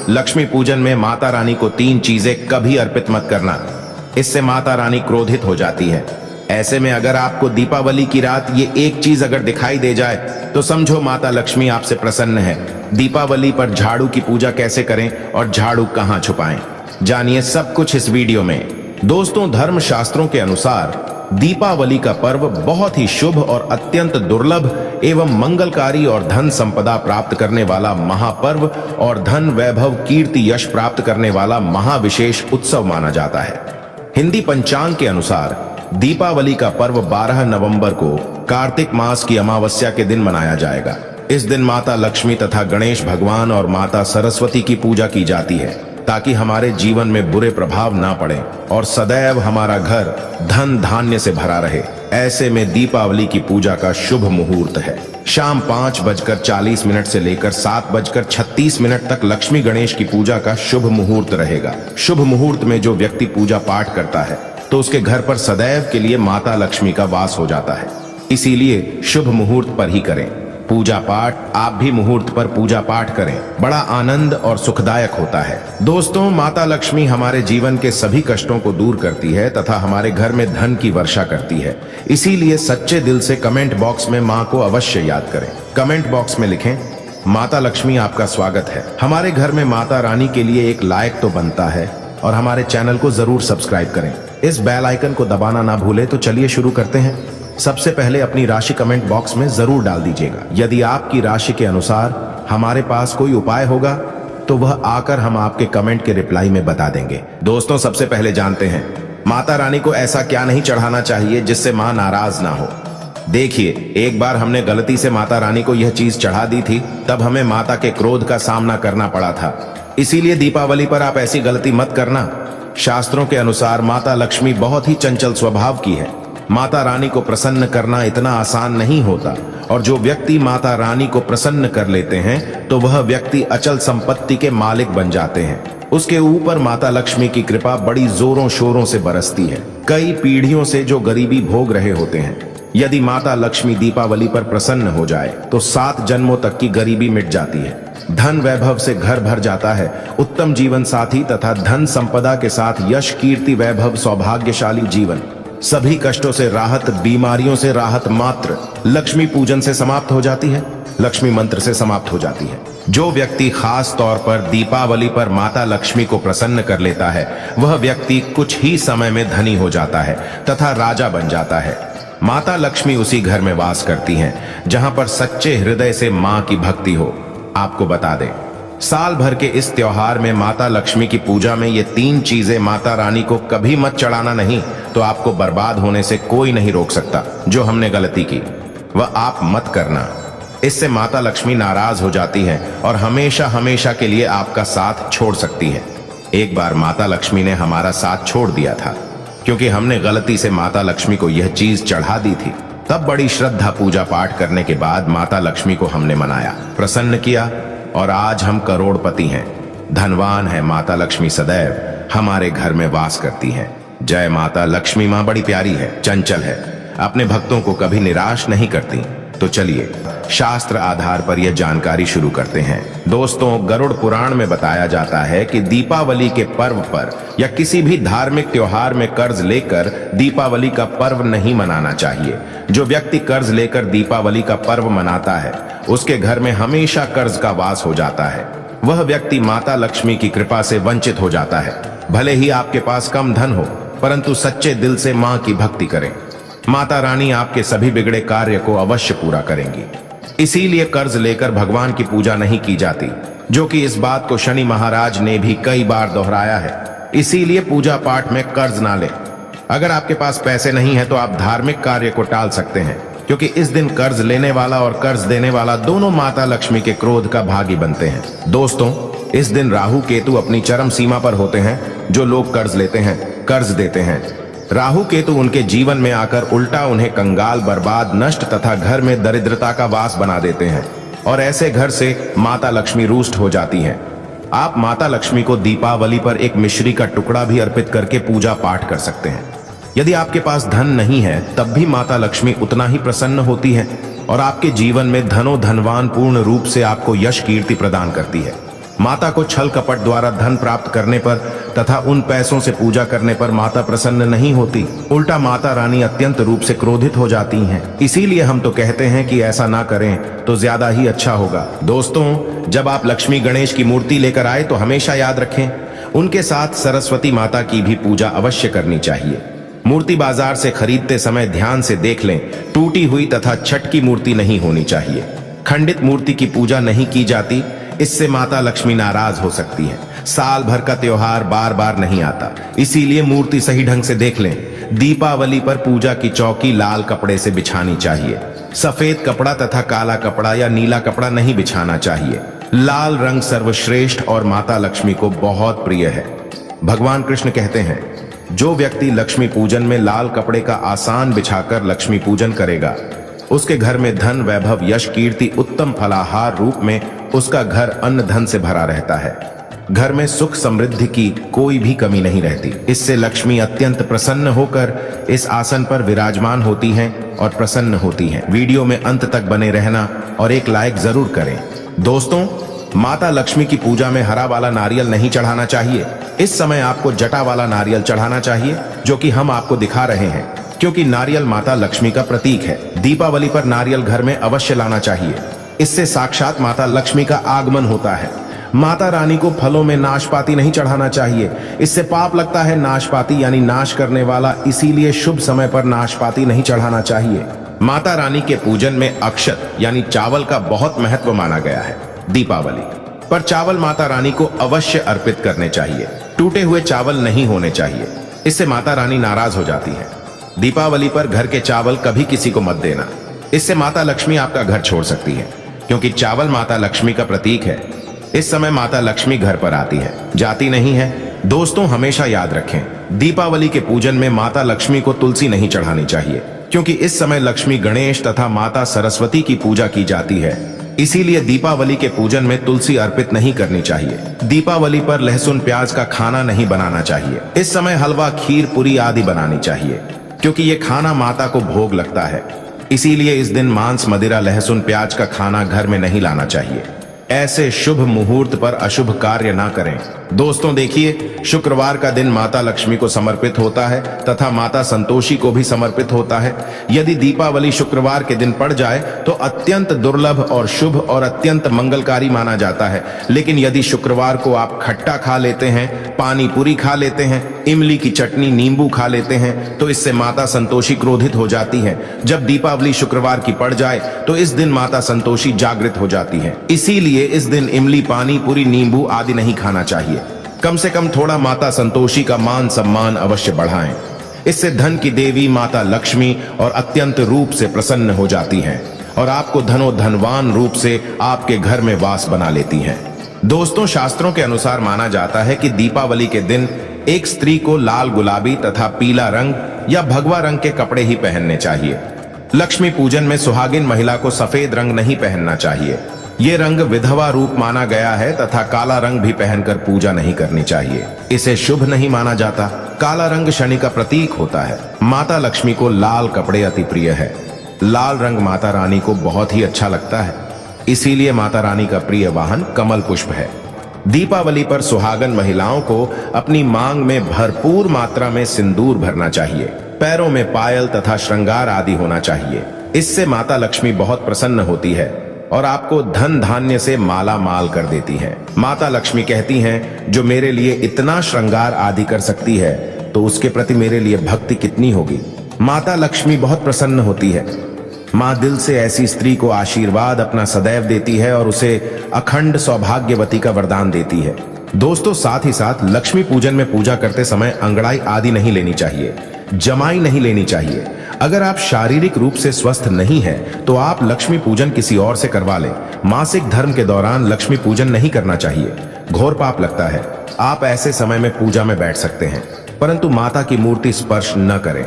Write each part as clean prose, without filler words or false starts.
लक्ष्मी पूजन में माता रानी को 3 चीजें कभी अर्पित मत करना, इससे माता रानी क्रोधित हो जाती है। ऐसे में अगर आपको दीपावली की रात ये एक चीज अगर दिखाई दे जाए तो समझो माता लक्ष्मी आपसे प्रसन्न है। दीपावली पर झाड़ू की पूजा कैसे करें और झाड़ू कहां छुपाएं, जानिए सब कुछ इस वीडियो में। दोस्तों, धर्म शास्त्रों के अनुसार दीपावली का पर्व बहुत ही शुभ और अत्यंत दुर्लभ एवं मंगलकारी और धन संपदा प्राप्त करने वाला महापर्व और धन वैभव कीर्ति यश प्राप्त करने वाला महाविशेष उत्सव माना जाता है। हिंदी पंचांग के अनुसार दीपावली का पर्व 12 नवंबर को कार्तिक मास की अमावस्या के दिन मनाया जाएगा। इस दिन माता लक्ष्मी तथा गणेश भगवान और माता सरस्वती की पूजा की जाती है ताकि हमारे जीवन में बुरे प्रभाव ना पड़े और सदैव हमारा घर धन धान्य से भरा रहे। ऐसे में दीपावली की पूजा का शुभ मुहूर्त है शाम 5:40 से लेकर 7:36 तक लक्ष्मी गणेश की पूजा का शुभ मुहूर्त रहेगा। शुभ मुहूर्त में जो व्यक्ति पूजा पाठ करता है तो उसके घर पर सदैव के लिए माता लक्ष्मी का वास हो जाता है। इसीलिए शुभ मुहूर्त पर ही करें पूजा पाठ। आप भी मुहूर्त पर पूजा पाठ करें, बड़ा आनंद और सुखदायक होता है। दोस्तों, माता लक्ष्मी हमारे जीवन के सभी कष्टों को दूर करती है तथा हमारे घर में धन की वर्षा करती है। इसीलिए सच्चे दिल से कमेंट बॉक्स में माँ को अवश्य याद करें। कमेंट बॉक्स में लिखें, माता लक्ष्मी आपका स्वागत है। हमारे घर में माता रानी के लिए एक लाइक तो बनता है और हमारे चैनल को जरूर सब्सक्राइब करें। इस बेल आइकन को दबाना ना भूले। तो चलिए शुरू करते हैं। सबसे पहले अपनी राशि कमेंट बॉक्स में जरूर डाल दीजिएगा। यदि आपकी राशि के अनुसार हमारे पास कोई उपाय होगा तो वह आकर हम आपके कमेंट के रिप्लाई में बता देंगे। दोस्तों, सबसे पहले जानते हैं माता रानी को ऐसा क्या नहीं चढ़ाना चाहिए जिससे मां नाराज ना हो। देखिए, एक बार हमने गलती से माता रानी को यह चीज चढ़ा दी थी, तब हमें माता के क्रोध का सामना करना पड़ा था। इसीलिए दीपावली पर आप ऐसी गलती मत करना। शास्त्रों के अनुसार माता लक्ष्मी बहुत ही चंचल स्वभाव की है। माता रानी को प्रसन्न करना इतना आसान नहीं होता और जो व्यक्ति माता रानी को प्रसन्न कर लेते हैं तो वह व्यक्ति अचल संपत्ति के मालिक बन जाते हैं। उसके ऊपर माता लक्ष्मी की कृपा बड़ी जोरों शोरों से बरसती है। कई पीढ़ियों से जो गरीबी भोग रहे होते हैं, यदि माता लक्ष्मी दीपावली पर प्रसन्न हो जाए तो 7 जन्मों तक की गरीबी मिट जाती है। धन वैभव से घर भर जाता है। उत्तम जीवन साथी तथा धन संपदा के साथ यश कीर्ति वैभव सौभाग्यशाली जीवन, सभी कष्टों से राहत, बीमारियों से राहत मात्र लक्ष्मी पूजन से समाप्त हो जाती है, लक्ष्मी मंत्र से समाप्त हो जाती है। जो व्यक्ति खास तौर पर दीपावली पर माता लक्ष्मी को प्रसन्न कर लेता है वह व्यक्ति कुछ ही समय में धनी हो जाता है तथा राजा बन जाता है। माता लक्ष्मी उसी घर में वास करती हैं जहां पर सच्चे हृदय से मां की भक्ति हो। आपको बता दें, साल भर के इस त्योहार में माता लक्ष्मी की पूजा में ये 3 चीजें माता रानी को कभी मत चढ़ाना, नहीं तो आपको बर्बाद होने से कोई नहीं रोक सकता। जो हमने गलती की वह आप मत करना, इससे माता लक्ष्मी नाराज हो जाती है और हमेशा हमेशा के लिए आपका साथ छोड़ सकती है। एक बार माता लक्ष्मी ने हमारा साथ छोड़ दिया था क्योंकि हमने गलती से माता लक्ष्मी को यह चीज चढ़ा दी थी। तब बड़ी श्रद्धा पूजा पाठ करने के बाद माता लक्ष्मी को हमने मनाया, प्रसन्न किया और आज हम करोड़पति हैं, धनवान है। माता लक्ष्मी सदैव हमारे घर में वास करती है। जय माता लक्ष्मी। माँ बड़ी प्यारी है, चंचल है, अपने भक्तों को कभी निराश नहीं करती। तो चलिए शास्त्र आधार पर यह जानकारी शुरू करते हैं। दोस्तों, गरुड़ पुराण में बताया जाता है कि दीपावली के पर्व पर या किसी भी धार्मिक त्योहार में कर्ज लेकर दीपावली का पर्व नहीं मनाना चाहिए। जो व्यक्ति कर्ज लेकर दीपावली का पर्व मनाता है उसके घर में हमेशा कर्ज का वास हो जाता है। वह व्यक्ति माता लक्ष्मी की कृपा से वंचित हो जाता है। भले ही आपके पास कम धन हो परंतु सच्चे दिल से मां की भक्ति करें, माता रानी आपके सभी बिगड़े कार्य को अवश्य पूरा करेंगी। इसीलिए कर्ज लेकर भगवान की पूजा नहीं की जाती, जो कि इस बात को शनि महाराज ने भी कई बार दोहराया है। इसीलिए पूजा पाठ में कर्ज ना लें। अगर आपके पास पैसे नहीं है तो आप धार्मिक कार्य को टाल सकते हैं, क्योंकि इस दिन कर्ज लेने वाला और कर्ज देने वाला दोनों माता लक्ष्मी के क्रोध का भागी बनते हैं। दोस्तों, इस दिन राहु केतु अपनी चरम सीमा पर होते हैं। जो लोग कर्ज लेते हैं, कर्ज देते हैं, राहु केतु उनके जीवन में आकर उल्टा उन्हें कंगाल, बर्बाद, नष्ट तथा घर में दरिद्रता का वास बना देते हैं और ऐसे घर से माता लक्ष्मी रुष्ट हो जाती हैं। आप माता लक्ष्मी को दीपावली पर एक मिश्री का टुकड़ा भी अर्पित करके पूजा पाठ कर सकते हैं। यदि आपके पास धन नहीं है तब भी माता लक्ष्मी उतना ही प्रसन्न होती है और आपके जीवन में धनो धनवान पूर्ण रूप से आपको यश कीर्ति प्रदान करती है। माता को छल कपट द्वारा धन प्राप्त करने पर तथा उन पैसों से पूजा करने पर माता प्रसन्न नहीं होती, उल्टा माता रानी अत्यंत रूप से क्रोधित हो जाती हैं। इसीलिए हम तो कहते हैं कि ऐसा ना करें तो ज्यादा ही अच्छा होगा। दोस्तों, जब आप लक्ष्मी गणेश की मूर्ति लेकर आए तो हमेशा याद रखें, उनके साथ सरस्वती माता की भी पूजा अवश्य करनी चाहिए। मूर्ति बाजार से खरीदते समय ध्यान से देख लें, टूटी हुई तथा छटकी मूर्ति नहीं होनी चाहिए। खंडित मूर्ति की पूजा नहीं की जाती, इससे माता लक्ष्मी नाराज हो सकती है। साल भर का त्योहार बार बार नहीं आता, इसीलिए मूर्ति सही ढंग से देख लें। दीपावली पर पूजा की चौकी लाल कपड़े से बिछानी चाहिए। सफेद कपड़ा तथा काला कपड़ा या नीला कपड़ा नहीं बिछाना चाहिए। लाल रंग सर्वश्रेष्ठ और माता लक्ष्मी को बहुत प्रिय है। भगवान कृष्ण कहते हैं, जो व्यक्ति लक्ष्मी पूजन में लाल कपड़े का आसान बिछाकर लक्ष्मी पूजन करेगा, उसके घर में धन, वैभव, यश, कीर्ति, उत्तम फलाहार रूप में उसका घर अन्न धन से भरा रहता है। घर में सुख समृद्धि की कोई भी कमी नहीं रहती। इससे लक्ष्मी अत्यंत प्रसन्न होकर इस आसन पर विराजमान होती हैं और प्रसन्न होती हैं। वीडियो में अंत तक बने रहना और एक लाइक जरूर करें। दोस्तों, माता लक्ष्मी की पूजा में हरा वाला नारियल नहीं चढ़ाना चाहिए। इस समय आपको जटा वाला नारियल चढ़ाना चाहिए, जो कि हम आपको दिखा रहे हैं, क्योंकि नारियल माता लक्ष्मी का प्रतीक है। दीपावली पर नारियल घर में अवश्य लाना चाहिए। इससे साक्षात माता लक्ष्मी का आगमन होता है। माता रानी को फलों में नाशपाती नहीं चढ़ाना चाहिए, इससे पाप लगता है। नाशपाती यानी नाश करने वाला, इसीलिए शुभ समय पर नाशपाती नहीं चढ़ाना चाहिए। माता रानी के पूजन में अक्षत यानी चावल का बहुत महत्व माना गया है। दीपावली पर चावल माता रानी को अवश्य अर्पित करने चाहिए। टूटे हुए चावल नहीं होने चाहिए, इससे माता रानी नाराज हो जाती है। दीपावली पर घर के चावल कभी किसी को मत देना, इससे माता लक्ष्मी आपका घर छोड़ सकती है, क्योंकि चावल माता लक्ष्मी का प्रतीक है। इस समय माता लक्ष्मी घर पर आती है, जाती नहीं है। दोस्तों, हमेशा याद रखें, दीपावली के पूजन में माता लक्ष्मी को तुलसी नहीं चढ़ानी चाहिए, क्योंकि इस समय लक्ष्मी गणेश तथा माता सरस्वती की पूजा की जाती है। इसीलिए दीपावली के पूजन में तुलसी अर्पित नहीं करनी चाहिए। दीपावली पर लहसुन प्याज का खाना नहीं बनाना चाहिए। इस समय हलवा, खीर, पूरी आदि बनानी चाहिए, क्योंकि ये खाना माता को भोग लगता है। इसीलिए इस दिन मांस, मदिरा, लहसुन प्याज का खाना घर में नहीं लाना चाहिए। ऐसे शुभ मुहूर्त पर अशुभ कार्य ना करें। दोस्तों देखिए, शुक्रवार का दिन माता लक्ष्मी को समर्पित होता है तथा माता संतोषी को भी समर्पित होता है। यदि दीपावली शुक्रवार के दिन पड़ जाए तो अत्यंत दुर्लभ और शुभ और अत्यंत मंगलकारी माना जाता है। लेकिन यदि शुक्रवार को आप खट्टा खा लेते हैं, पानी पूरी खा लेते हैं, इमली की चटनी, नींबू खा लेते हैं, तो इससे माता संतोषी क्रोधित हो जाती है। जब दीपावली शुक्रवार की पड़ जाए तो इस दिन माता संतोषी जागृत हो जाती है। इसीलिए इस दिन इमली, पानी पूरी, नींबू आदि नहीं खाना चाहिए। कम से कम थोड़ा माता संतोषी का मान सम्मान अवश्य बढ़ाएं। इससे धन की देवी माता लक्ष्मी और अत्यंत रूप से प्रसन्न हो जाती हैं और आपको धनवान रूप से आपके घर में वास बना लेती हैं। दोस्तों, शास्त्रों के अनुसार माना जाता है कि दीपावली के दिन एक स्त्री को लाल, गुलाबी तथा पीला रंग या भगवा रंग के कपड़े ही पहनने चाहिए। लक्ष्मी पूजन में सुहागिन महिला को सफेद रंग नहीं पहनना चाहिए। ये रंग विधवा रूप माना गया है तथा काला रंग भी पहनकर पूजा नहीं करनी चाहिए, इसे शुभ नहीं माना जाता। काला रंग शनि का प्रतीक होता है। माता लक्ष्मी को लाल कपड़े अति प्रिय है। लाल रंग माता रानी को बहुत ही अच्छा लगता है, इसीलिए माता रानी का प्रिय वाहन कमल पुष्प है। दीपावली पर सुहागन महिलाओं को अपनी मांग में भरपूर मात्रा में सिंदूर भरना चाहिए। पैरों में पायल तथा श्रृंगार आदि होना चाहिए। इससे माता लक्ष्मी बहुत प्रसन्न होती है और आपको धन धान्य से माला माल कर देती है। माता लक्ष्मी कहती हैं, जो मेरे लिए इतना श्रृंगार आदि कर सकती है तो उसके प्रति मेरे लिए भक्ति कितनी होगी। माता लक्ष्मी बहुत प्रसन्न होती है। माँ दिल से ऐसी स्त्री को आशीर्वाद अपना सदैव देती है और उसे अखंड सौभाग्यवती का वरदान देती है। दोस्तों, साथ ही साथ लक्ष्मी पूजन में पूजा करते समय अंगड़ाई आदि नहीं लेनी चाहिए, जमाई नहीं लेनी चाहिए। अगर आप शारीरिक रूप से स्वस्थ नहीं हैं, तो आप लक्ष्मी पूजन किसी और से करवा लें। मासिक धर्म के दौरान लक्ष्मी पूजन नहीं करना चाहिए, घोर पाप लगता है। आप ऐसे समय में पूजा में बैठ सकते हैं, परंतु माता की मूर्ति स्पर्श न करें।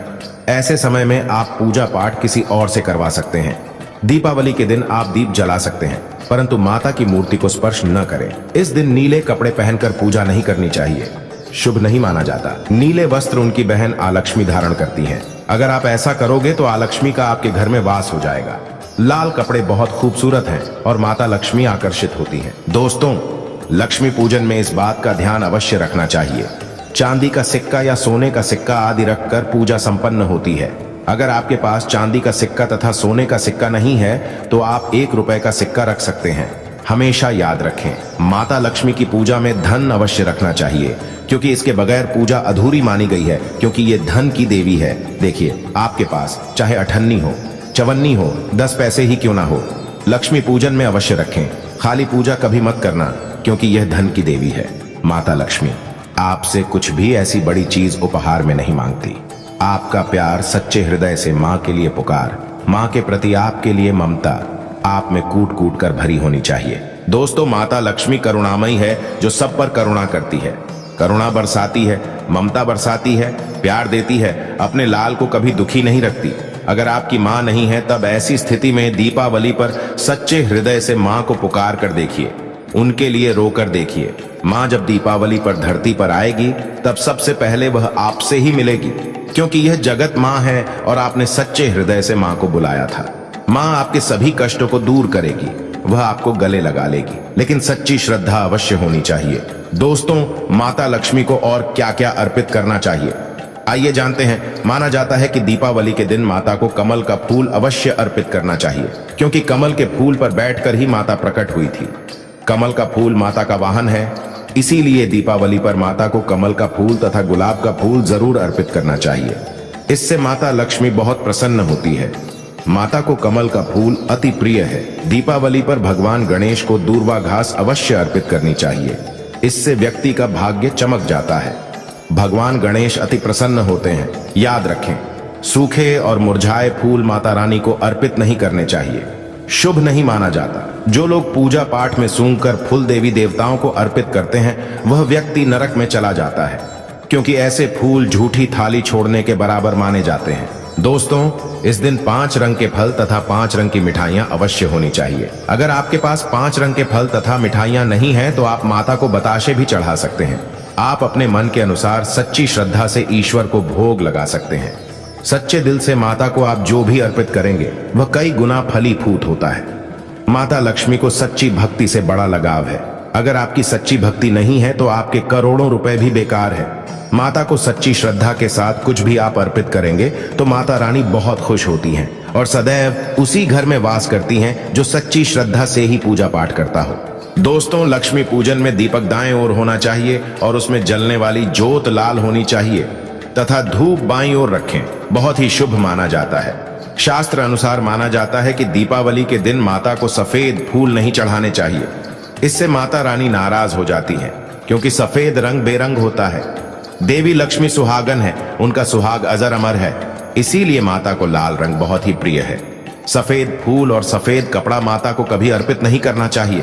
ऐसे समय में आप पूजा पाठ किसी और से करवा सकते हैं। दीपावली के दिन आप दीप जला सकते हैं, परंतु माता की मूर्ति को स्पर्श न करें। इस दिन नीले कपड़े पहनकर पूजा नहीं करनी चाहिए, शुभ नहीं माना जाता। नीले वस्त्र उनकी बहन आलक्ष्मी धारण करती हैं। अगर आप ऐसा करोगे तो आलक्ष्मी का आपके घर में वास हो जाएगा। लाल कपड़े बहुत खूबसूरत हैं और माता लक्ष्मी आकर्षित होती हैं। दोस्तों, लक्ष्मी पूजन में इस बात का ध्यान अवश्य रखना चाहिए। चांदी का सिक्का या सोने का सिक्का आदि रखकर पूजा संपन्न होती है। अगर आपके पास चांदी का सिक्का तथा सोने का सिक्का नहीं है तो आप 1 रुपए का सिक्का रख सकते हैं। हमेशा याद रखें, माता लक्ष्मी की पूजा में धन अवश्य रखना चाहिए, क्योंकि इसके बगैर पूजा अधूरी मानी गई है, क्योंकि ये धन की देवी है। देखिए, आपके पास चाहे अठन्नी हो, चवन्नी हो, 10 पैसे ही क्यों ना हो, लक्ष्मी पूजन में अवश्य रखें। खाली पूजा कभी मत करना, क्योंकि यह धन की देवी है। माता लक्ष्मी आपसे कुछ भी ऐसी बड़ी चीज उपहार में नहीं मांगती। आपका प्यार सच्चे हृदय से माँ के लिए पुकार, माँ के प्रति आपके लिए ममता आप में कूट कूट कर भरी होनी चाहिए। दोस्तों, माता लक्ष्मी करुणामयी है, जो सब पर करुणा करती है, करुणा बरसाती है, ममता बरसाती है, प्यार देती है, अपने लाल को कभी दुखी नहीं रखती। अगर आपकी माँ नहीं है तब ऐसी स्थिति में दीपावली पर सच्चे हृदय से माँ को पुकार कर देखिए, उनके लिए रोकर देखिए। माँ जब दीपावली पर धरती पर आएगी तब सबसे पहले वह आपसे ही मिलेगी, क्योंकि यह जगत माँ है और आपने सच्चे हृदय से माँ को बुलाया था। माँ आपके सभी कष्टों को दूर करेगी, वह आपको गले लगा लेगी, लेकिन सच्ची श्रद्धा अवश्य होनी चाहिए। दोस्तों, माता लक्ष्मी को और क्या क्या अर्पित करना चाहिए, आइए जानते हैं। माना जाता है कि दीपावली के दिन माता को कमल का फूल अवश्य अर्पित करना चाहिए, क्योंकि कमल के फूल पर बैठकर ही माता प्रकट हुई थी। कमल का फूल माता का वाहन है, इसीलिए दीपावली पर माता को कमल का फूल तथा गुलाब का फूल जरूर अर्पित करना चाहिए। इससे माता लक्ष्मी बहुत प्रसन्न होती है। माता को कमल का फूल अति प्रिय है। दीपावली पर भगवान गणेश को दूर्वा घास अवश्य अर्पित करनी चाहिए, इससे व्यक्ति का भाग्य चमक जाता है। भगवान गणेश अति प्रसन्न होते हैं। याद रखें, सूखे और मुरझाए फूल माता रानी को अर्पित नहीं करने चाहिए, शुभ नहीं माना जाता। जो लोग पूजा पाठ में सूंघकर फूल देवी देवताओं को अर्पित करते हैं वह व्यक्ति नरक में चला जाता है, क्योंकि ऐसे फूल झूठी थाली छोड़ने के बराबर माने जाते हैं। दोस्तों, इस दिन 5 रंग के फल तथा 5 रंग की मिठाइयां अवश्य होनी चाहिए। अगर आपके पास 5 रंग के फल तथा मिठाइयां नहीं हैं तो आप माता को बताशे भी चढ़ा सकते हैं। आप अपने मन के अनुसार सच्ची श्रद्धा से ईश्वर को भोग लगा सकते हैं। सच्चे दिल से माता को आप जो भी अर्पित करेंगे वह कई गुना फलीभूत होता है। माता लक्ष्मी को सच्ची भक्ति से बड़ा लगाव है। अगर आपकी सच्ची भक्ति नहीं है तो आपके करोड़ों रुपए भी बेकार है। माता को सच्ची श्रद्धा के साथ कुछ भी आप अर्पित करेंगे तो माता रानी बहुत खुश होती हैं और सदैव उसी घर में वास करती हैं जो सच्ची श्रद्धा से ही पूजा पाठ करता हो। दोस्तों, लक्ष्मी पूजन में दीपक दाएं ओर होना चाहिए और उसमें जलने वाली जोत लाल होनी चाहिए तथा धूप बाईं ओर रखें, बहुत ही शुभ माना जाता है। शास्त्र अनुसार माना जाता है कि दीपावली के दिन माता को सफेद फूल नहीं चढ़ाने चाहिए, इससे माता रानी नाराज हो जाती हैं, क्योंकि सफेद रंग बेरंग होता है। देवी लक्ष्मी सुहागन है, उनका सुहाग अजर अमर है, इसीलिए माता को लाल रंग बहुत ही प्रिय है। सफेद फूल और सफेद कपड़ा माता को कभी अर्पित नहीं करना चाहिए,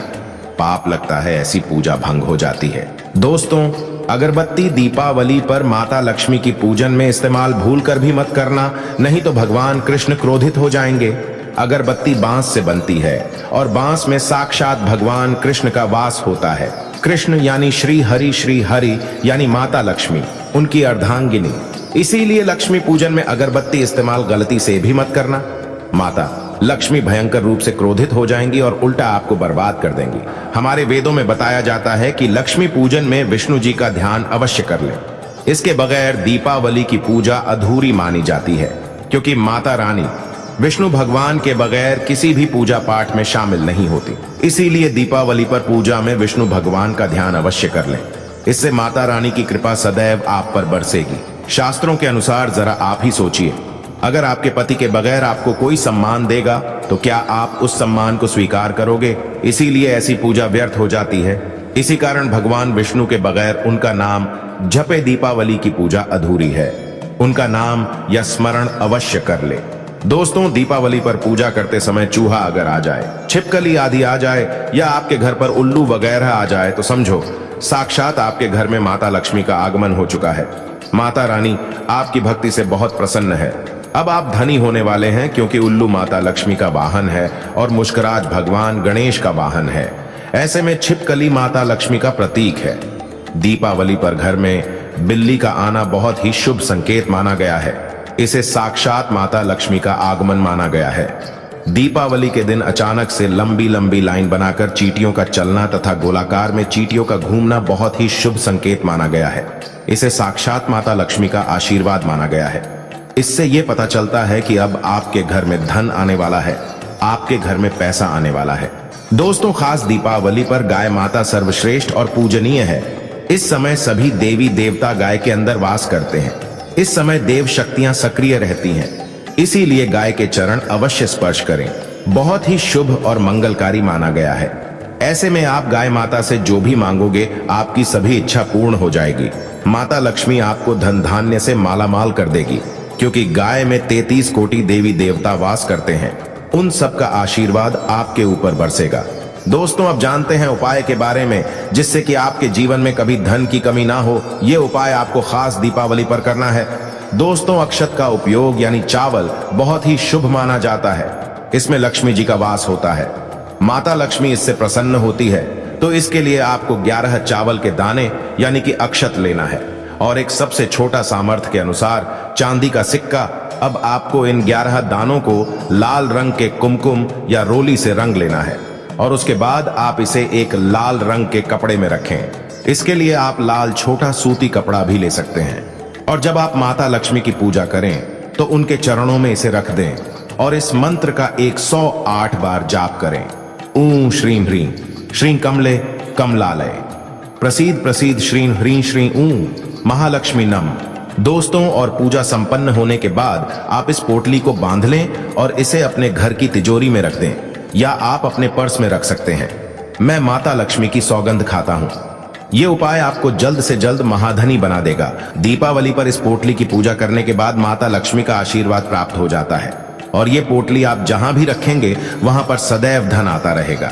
पाप लगता है, ऐसी पूजा भंग हो जाती है। दोस्तों, अगरबत्ती दीपावली पर माता लक्ष्मी की पूजन में इस्तेमाल भूल कर भी मत करना, नहीं तो भगवान कृष्ण क्रोधित हो जाएंगे। अगरबत्ती बांस से बनती है और बांस में साक्षात भगवान कृष्ण का वास होता है। कृष्ण यानी श्री हरि यानी माता लक्ष्मी, उनकी अर्धांगिनी। इसीलिए लक्ष्मी पूजन में अगरबत्ती इस्तेमाल गलती से भी मत करना। माता लक्ष्मी भयंकर रूप से क्रोधित हो जाएंगी और उल्टा आपको बर्बाद कर देंगी। हमारे वेदों में बताया जाता है कि लक्ष्मी पूजन में विष्णु जी का ध्यान अवश्य कर लें। इसके बगैर दीपावली की पूजा अधूरी मानी जाती है, क्योंकि माता रानी विष्णु भगवान के बगैर किसी भी पूजा पाठ में शामिल नहीं होती। इसीलिए दीपावली पर पूजा में विष्णु भगवान का ध्यान अवश्य कर लें, इससे माता रानी की कृपा सदैव आप पर बरसेगी। शास्त्रों के अनुसार जरा आप ही सोचिए, अगर आपके पति के बगैर आपको कोई सम्मान देगा तो क्या आप उस सम्मान को स्वीकार करोगे? इसीलिए ऐसी पूजा व्यर्थ हो जाती है। इसी कारण भगवान विष्णु के बगैर उनका नाम जपे दीपावली की पूजा अधूरी है। उनका नाम या स्मरण अवश्य कर ले। दोस्तों, दीपावली पर पूजा करते समय चूहा अगर आ जाए, छिपकली आदि आ जाए या आपके घर पर उल्लू वगैरह आ जाए तो समझो साक्षात आपके घर में माता लक्ष्मी का आगमन हो चुका है। माता रानी आपकी भक्ति से बहुत प्रसन्न है। अब आप धनी होने वाले हैं, क्योंकि उल्लू माता लक्ष्मी का वाहन है और मुस्कुराज भगवान गणेश का वाहन है। ऐसे में छिपकली माता लक्ष्मी का प्रतीक है। दीपावली पर घर में बिल्ली का आना बहुत ही शुभ संकेत माना गया है। इसे साक्षात माता लक्ष्मी का आगमन माना गया है। दीपावली के दिन अचानक से लंबी लंबी लाइन बनाकर चींटियों का चलना तथा गोलाकार में चींटियों का घूमना बहुत ही शुभ संकेत माना गया है। इसे साक्षात माता लक्ष्मी का आशीर्वाद माना गया है। इससे यह पता चलता है कि अब आपके घर में धन आने वाला है, आपके घर में पैसा आने वाला है। दोस्तों, खास दीपावली पर गाय माता सर्वश्रेष्ठ और पूजनीय है। इस समय सभी देवी देवता गाय के अंदर वास करते हैं। इस समय देव शक्तियां सक्रिय रहती हैं, इसीलिए गाय के चरण अवश्य स्पर्श करें। बहुत ही शुभ और मंगलकारी माना गया है। ऐसे में आप गाय माता से जो भी मांगोगे आपकी सभी इच्छा पूर्ण हो जाएगी। माता लक्ष्मी आपको धन धान्य से मालामाल कर देगी, क्योंकि गाय में 33 कोटि देवी देवता वास करते हैं। उन सब का आशीर्वाद आपके ऊपर बरसेगा। दोस्तों, अब जानते हैं उपाय के बारे में, जिससे कि आपके जीवन में कभी धन की कमी ना हो। ये उपाय आपको खास दीपावली पर करना है। दोस्तों, अक्षत का उपयोग यानी चावल बहुत ही शुभ माना जाता है। इसमें लक्ष्मी जी का वास होता है। माता लक्ष्मी इससे प्रसन्न होती है, तो इसके लिए आपको 11 चावल के दाने यानी कि अक्षत लेना है और एक सबसे छोटा सामर्थ्य के अनुसार चांदी का सिक्का। अब आपको इन 11 दानों को लाल रंग के कुमकुम या रोली से रंग लेना है और उसके बाद आप इसे एक लाल रंग के कपड़े में रखें। इसके लिए आप लाल छोटा सूती कपड़ा भी ले सकते हैं। और जब आप माता लक्ष्मी की पूजा करें तो उनके चरणों में इसे रख दें और इस मंत्र का 108 बार जाप करें। ऊं श्रीं ह्रीं श्रीं कमले कमलालय प्रसीद प्रसीद श्रीं ह्रीं श्रीं ऊं महालक्ष्मी नम। दोस्तों, और पूजा संपन्न होने के बाद आप इस पोटली को बांध लें और इसे अपने घर की तिजोरी में रख दें या आप अपने पर्स में रख सकते हैं। मैं माता लक्ष्मी की सौगंध खाता हूं। ये उपाय आपको जल्द से जल्द महाधनी बना देगा। दीपावली पर इस पोटली की पूजा करने के बाद माता लक्ष्मी का आशीर्वाद प्राप्त हो जाता है और ये पोटली आप जहां भी रखेंगे वहां पर सदैव धन आता रहेगा।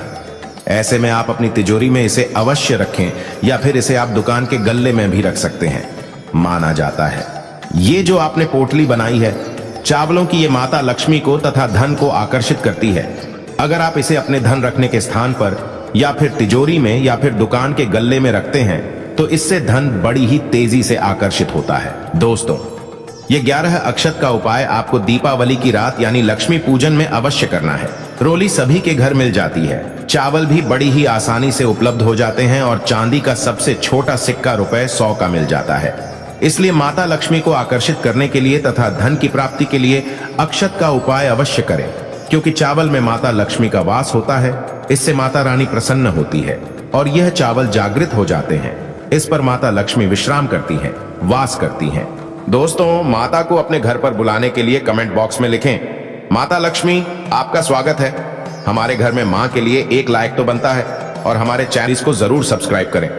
ऐसे में आप अपनी तिजोरी में इसे अवश्य रखें या फिर इसे आप दुकान के गल्ले में भी रख सकते हैं। माना जाता है ये जो आपने पोटली बनाई है चावलों की, ये माता लक्ष्मी को तथा धन को आकर्षित करती है। अगर आप इसे अपने धन रखने के स्थान पर या फिर तिजोरी में या फिर दुकान के गल्ले में रखते हैं तो इससे धन बड़ी ही तेजी से आकर्षित होता है। दोस्तों, ये 11 अक्षत का उपाय आपको दीपावली की रात यानी लक्ष्मी पूजन में अवश्य करना है। रोली सभी के घर मिल जाती है, चावल भी बड़ी ही आसानी से उपलब्ध हो जाते हैं और चांदी का सबसे छोटा सिक्का ₹100 का मिल जाता है। इसलिए माता लक्ष्मी को आकर्षित करने के लिए तथा धन की प्राप्ति के लिए अक्षत का उपाय अवश्य करें, क्योंकि चावल में माता लक्ष्मी का वास होता है। इससे माता रानी प्रसन्न होती है और यह चावल जागृत हो जाते हैं। इस पर माता लक्ष्मी विश्राम करती हैं, वास करती हैं। दोस्तों, माता को अपने घर पर बुलाने के लिए कमेंट बॉक्स में लिखें, माता लक्ष्मी आपका स्वागत है। हमारे घर में माँ के लिए एक लाइक तो बनता है और हमारे चैनल को जरूर सब्सक्राइब करें।